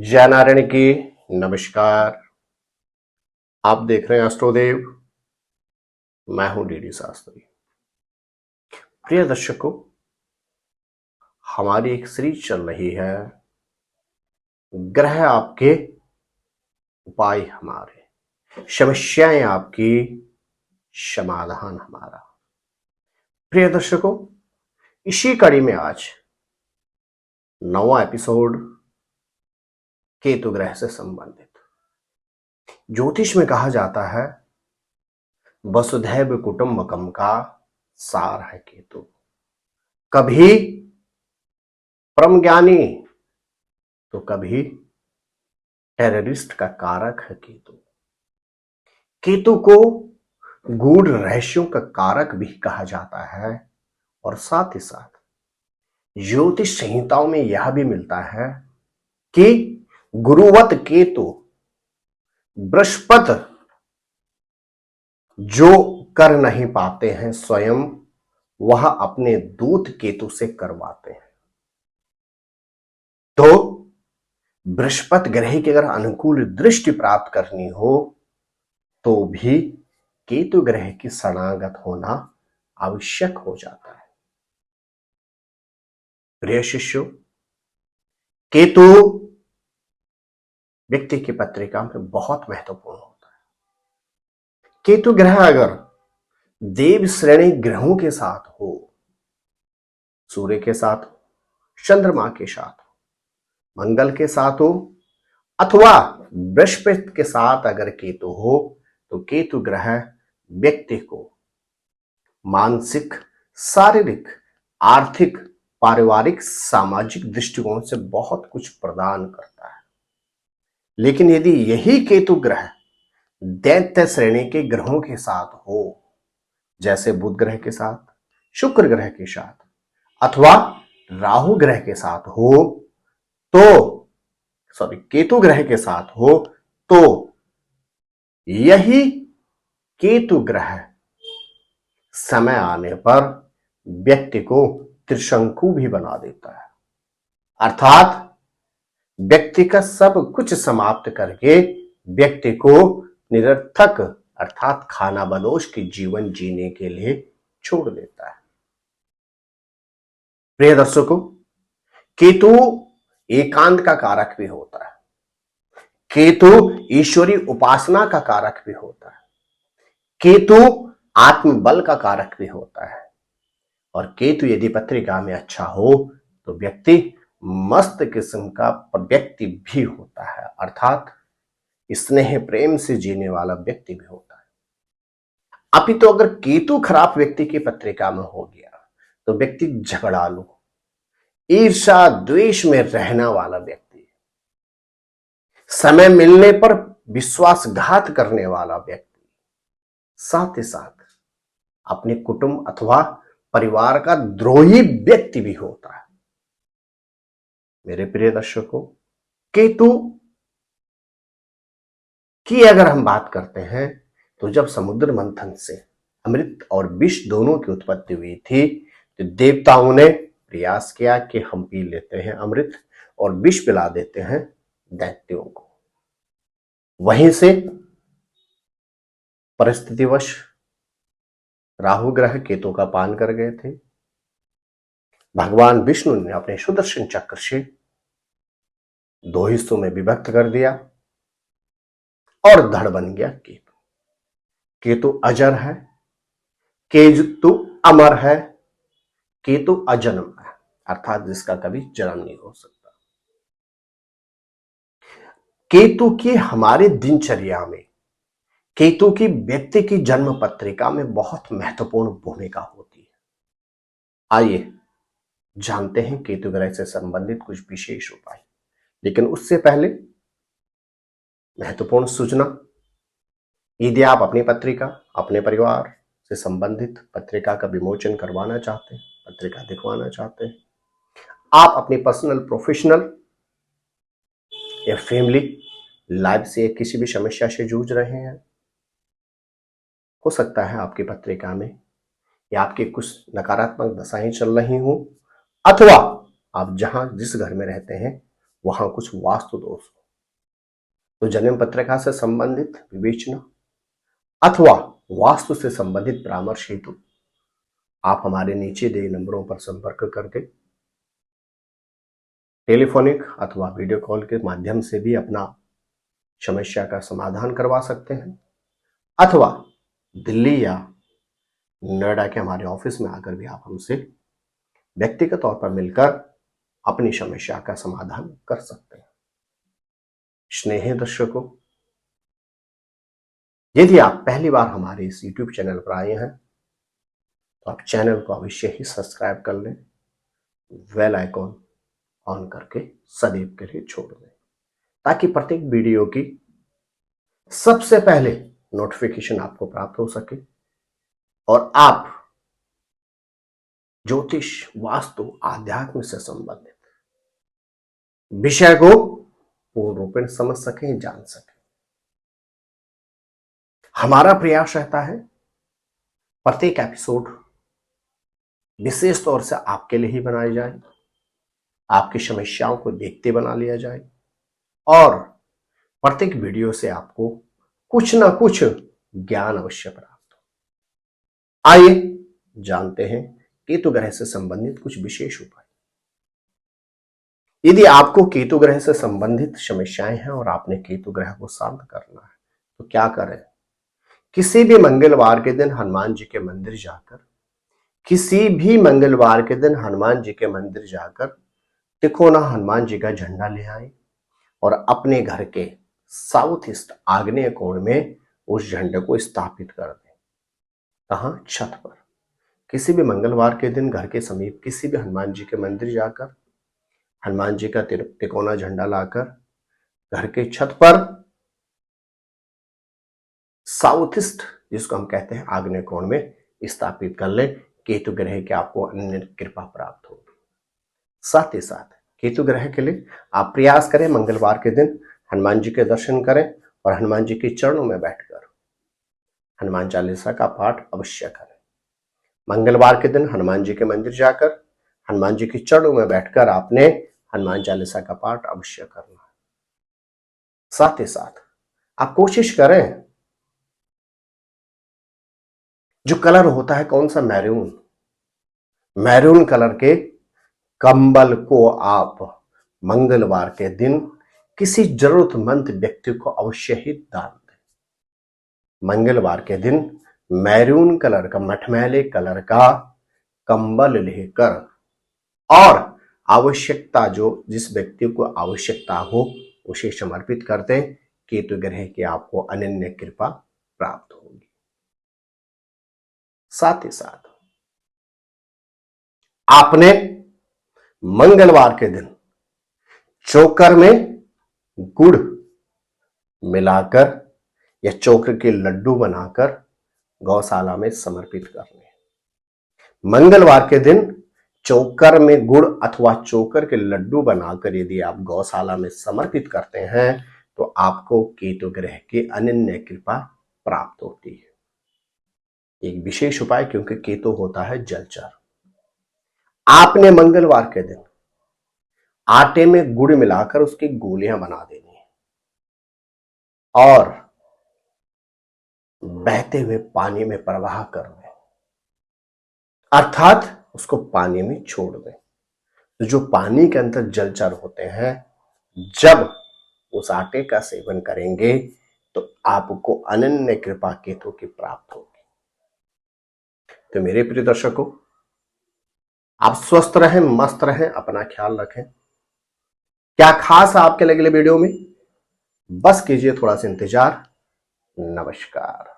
जय नारायण की नमस्कार। आप देख रहे हैं एस्ट्रोदेव। मैं हूं डीडी शास्त्री। प्रिय दर्शकों, हमारी एक सीरीज चल रही है, ग्रह आपके उपाय हमारे, समस्याएं आपकी समाधान हमारा। प्रिय दर्शकों, इसी कड़ी में आज 9वां एपिसोड केतु ग्रह से संबंधित। ज्योतिष में कहा जाता है वसुधैव कुटुंबकम का सार है केतु। कभी परम ज्ञानी तो कभी टेररिस्ट का कारक है केतु। केतु को गूढ़ रहस्यों का कारक भी कहा जाता है और साथ ही साथ ज्योतिष संहिताओं में यह भी मिलता है कि गुरुवत केतु बृहस्पति जो कर नहीं पाते हैं स्वयं, वह अपने दूत केतु से करवाते हैं। तो बृहस्पति ग्रह की अगर अनुकूल दृष्टि प्राप्त करनी हो तो भी केतु ग्रह की शरणागत होना आवश्यक हो जाता है। प्रिय शिष्यों, केतु व्यक्ति की पत्रिका में बहुत महत्वपूर्ण होता है। केतु ग्रह अगर देव श्रेणी ग्रहों के साथ हो, सूर्य के साथ हो, चंद्रमा के साथ हो, मंगल के साथ हो अथवा बृहस्पति के साथ अगर केतु हो तो केतु ग्रह व्यक्ति को मानसिक, शारीरिक, आर्थिक, पारिवारिक, सामाजिक दृष्टिकोण से बहुत कुछ प्रदान करता है। लेकिन यदि यही केतु ग्रह दैत्य श्रेणी के ग्रहों के साथ हो, जैसे बुध ग्रह के साथ, शुक्र ग्रह के साथ अथवा राहु ग्रह के साथ हो, तो केतु ग्रह के साथ हो, तो यही केतु ग्रह समय आने पर व्यक्ति को त्रिशंकु भी बना देता है। अर्थात व्यक्ति का सब कुछ समाप्त करके व्यक्ति को निरर्थक अर्थात खाना बदोश की जीवन जीने के लिए छोड़ देता है। प्रिय दर्शकों, केतु एकांत का कारक भी होता है। केतु ईश्वरीय उपासना का कारक भी होता है। केतु आत्मबल का कारक भी होता है। और केतु यदि पत्रिका में अच्छा हो तो व्यक्ति मस्त किस्म का व्यक्ति भी होता है, अर्थात स्नेह प्रेम से जीने वाला व्यक्ति भी होता है। अपितु अगर केतु खराब व्यक्ति की पत्रिका में हो गया तो व्यक्ति झगड़ालू, ईर्ष्या द्वेष में रहने वाला व्यक्ति, समय मिलने पर विश्वासघात करने वाला व्यक्ति, साथ ही साथ अपने कुटुंब अथवा परिवार का द्रोही व्यक्ति भी होता है। मेरे प्रिय दर्शकों, केतु की अगर हम बात करते हैं तो जब समुद्र मंथन से अमृत और विष दोनों की उत्पत्ति हुई थी तो देवताओं ने प्रयास किया कि हम पी लेते हैं अमृत और विष पिला देते हैं दैत्यों को। वहीं से परिस्थितिवश राहु ग्रह केतु का पान कर गए थे। भगवान विष्णु ने अपने सुदर्शन चक्र से दो हिस्सों में विभक्त कर दिया और धड़ बन गया केतु। केतु अजर है, केतु अमर है, केतु अजन्म है, अर्थात जिसका कभी जन्म नहीं हो सकता। केतु की हमारे दिनचर्या में, केतु की व्यक्ति की जन्म पत्रिका में बहुत महत्वपूर्ण भूमिका होती है। आइए जानते हैं केतु ग्रह से संबंधित कुछ विशेष उपाय। लेकिन उससे पहले महत्वपूर्ण सूचना, यदि आप अपनी पत्रिका, अपने परिवार से संबंधित पत्रिका का विमोचन करवाना चाहते हैं, पत्रिका दिखवाना चाहते हैं, आप अपनी पर्सनल, प्रोफेशनल या फैमिली लाइफ से किसी भी समस्या से जूझ रहे हैं, हो सकता है आपकी पत्रिका में या आपके कुछ नकारात्मक दशाएं चल रही हों, अथवा आप जहां जिस घर में रहते हैं वहां कुछ वास्तु दोष हो, तो जन्म पत्रिका से संबंधित विवेचना अथवा वास्तु से संबंधित परामर्श हेतु आप हमारे नीचे दिए नंबरों पर संपर्क करके टेलीफोनिक अथवा वीडियो कॉल के माध्यम से भी अपना समस्या का समाधान करवा सकते हैं, अथवा दिल्ली या नोएडा के हमारे ऑफिस में आकर भी आप हमसे व्यक्तिगत तौर पर मिलकर अपनी समस्या का समाधान कर सकते हैं। स्नेही दर्शकों, यदि आप पहली बार हमारे इस YouTube चैनल पर आए हैं तो आप चैनल को अवश्य ही सब्सक्राइब कर लें, बेल आइकॉन ऑन करके सदैव के लिए छोड़ दें, ताकि प्रत्येक वीडियो की सबसे पहले नोटिफिकेशन आपको प्राप्त हो सके और आप ज्योतिष, वास्तु, आध्यात्म से संबंधित विषय को पूर्ण रूप में समझ सकें, जान सकें। हमारा प्रयास रहता है प्रत्येक एपिसोड विशेष तौर से आपके लिए ही बनाई जाए, आपकी समस्याओं को देखते बना लिया जाए और प्रत्येक वीडियो से आपको कुछ ना कुछ ज्ञान अवश्य प्राप्त हो। आइए जानते हैं केतु ग्रह से संबंधित कुछ विशेष उपाय। यदि आपको केतु ग्रह से संबंधित समस्याएं हैं और आपने केतु ग्रह को शांत करना है तो क्या करें? किसी भी मंगलवार के दिन हनुमान जी के मंदिर जाकर, किसी भी मंगलवार के दिन हनुमान जी के मंदिर जाकर तिकोना हनुमान जी का झंडा ले आए और अपने घर के साउथ ईस्ट आग्नेय कोण में उस झंडे को स्थापित कर दें। कहां? छत पर। किसी भी मंगलवार के दिन घर के समीप किसी भी हनुमान जी के मंदिर जाकर हनुमान जी का तिकोना झंडा लाकर घर के छत पर साउथ ईस्ट, जिसको हम कहते हैं आग्नेय कोण में, स्थापित कर ले। केतु ग्रह की आपको अन्य कृपा प्राप्त होगी। साथ ही साथ केतु ग्रह के लिए आप प्रयास करें मंगलवार के दिन हनुमान जी के दर्शन करें और हनुमान जी के चरणों में बैठकर हनुमान चालीसा का पाठ अवश्य करें। मंगलवार के दिन हनुमान जी के मंदिर जाकर हनुमान जी के चरणों में बैठकर आपने हनुमान चालीसा का पाठ अवश्य करना है। साथ ही साथ आप कोशिश करें, जो कलर होता है कौन सा? मैरून कलर के कंबल को आप मंगलवार के दिन किसी जरूरतमंद व्यक्ति को अवश्य ही दान दें। मंगलवार के दिन मैरून कलर का, मटमैले कलर का कंबल लेकर और आवश्यकता, जो जिस व्यक्ति को आवश्यकता हो उसे समर्पित कर दें। केतु ग्रह की आपको अनन्य कृपा प्राप्त होगी। साथ ही साथ आपने मंगलवार के दिन चोकर में गुड़ मिलाकर या चोकर के लड्डू बनाकर गौशाला में समर्पित करने। मंगलवार के दिन चोकर में गुड़ अथवा चोकर के लड्डू बनाकर यदि आप गौशाला में समर्पित करते हैं तो आपको केतु ग्रह की अनन्य कृपा प्राप्त होती है। एक विशेष उपाय, क्योंकि केतु होता है जलचर। आपने मंगलवार के दिन आटे में गुड़ मिलाकर उसकी गोलियां बना देनी है और बहते हुए पानी में प्रवाह कर दें, अर्थात उसको पानी में छोड़ दें। तो जो पानी के अंदर जलचर होते हैं, जब उस आटे का सेवन करेंगे तो आपको अनन्य कृपा केतु की प्राप्त होगी। तो मेरे प्रिय दर्शकों, आप स्वस्थ रहें, मस्त रहें, अपना ख्याल रखें। क्या खास आपके अगले वीडियो में? बस कीजिए थोड़ा सा इंतजार। नमस्कार।